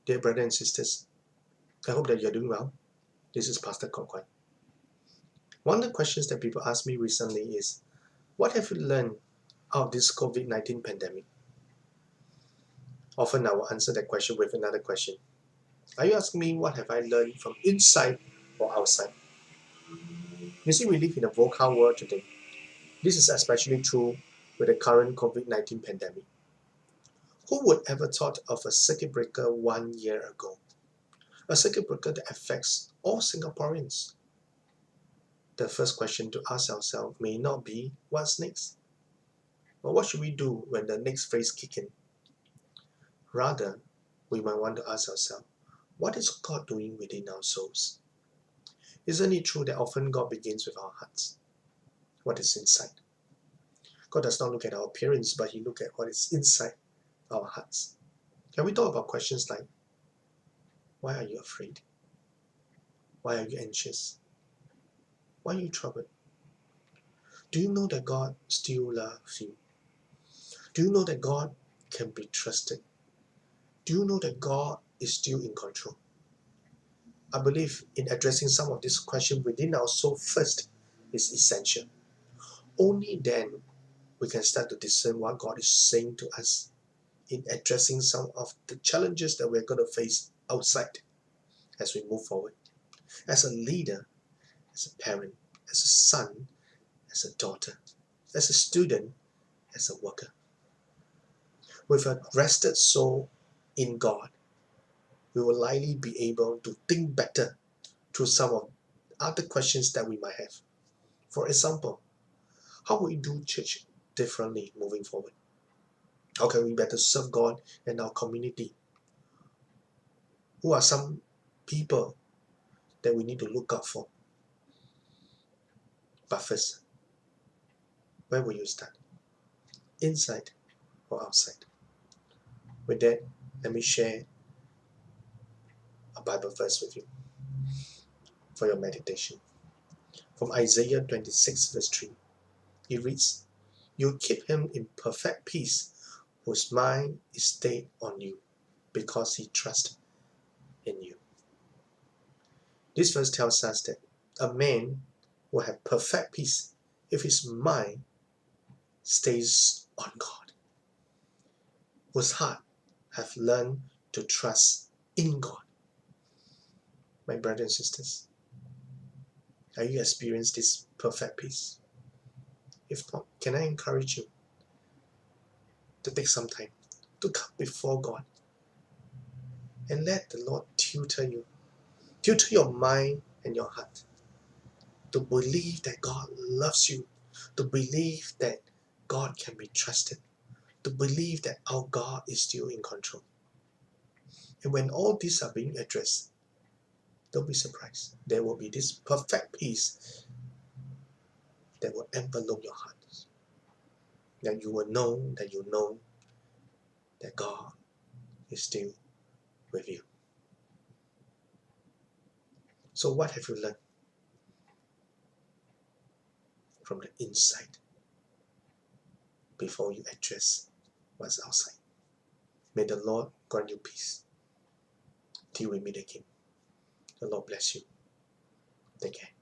Dear brothers and sisters, I hope that you're doing well. This is Pastor Kok Guan. One of the questions that people ask me recently is, what have you learned out of this COVID-19 pandemic? Often I will answer that question with another question. Are you asking me what have I learned from inside or outside? You see, we live in a volatile world today. This is especially true with the current COVID-19 pandemic. Who would ever thought of a circuit breaker 1 year ago? A circuit breaker that affects all Singaporeans. The first question to ask ourselves may not be, what's next? But what should we do when the next phase kicks in? Rather, we might want to ask ourselves, what is God doing within our souls? Isn't it true that often God begins with our hearts? What is inside? God does not look at our appearance, but He looks at what is inside our hearts. Can we talk about questions like, why are you afraid? Why are you anxious? Why are you troubled? Do you know that God still loves you? Do you know that God can be trusted? Do you know that God is still in control? I believe in addressing some of these questions within our soul first is essential. Only then we can start to discern what God is saying to us in addressing some of the challenges that we're going to face outside as we move forward. As a leader, as a parent, as a son, as a daughter, as a student, as a worker. With a rested soul in God, we will likely be able to think better through some of other questions that we might have. For example, how will we do church differently moving forward? How can we better serve God and our community? Who are some people that we need to look out for? But first, where will you start? Inside or outside? With that, let me share a Bible verse with you for your meditation. From Isaiah 26 verse 3, it reads, "You keep him in perfect peace, whose mind is stayed on you, because he trusts in you." This verse tells us that a man will have perfect peace if his mind stays on God, whose heart have learned to trust in God. My brothers and sisters, have you experienced this perfect peace? If not, can I encourage you to take some time to come before God and let the Lord tutor your mind and your heart to believe that God loves you, to believe that God can be trusted, to believe that our God is still in control. And when all these are being addressed, don't be surprised. There will be this perfect peace that will envelop your heart. That you will know that God is still with you. So what have you learned from the inside before you address what's outside? May the Lord grant you peace till we meet again. The Lord bless you. Take care.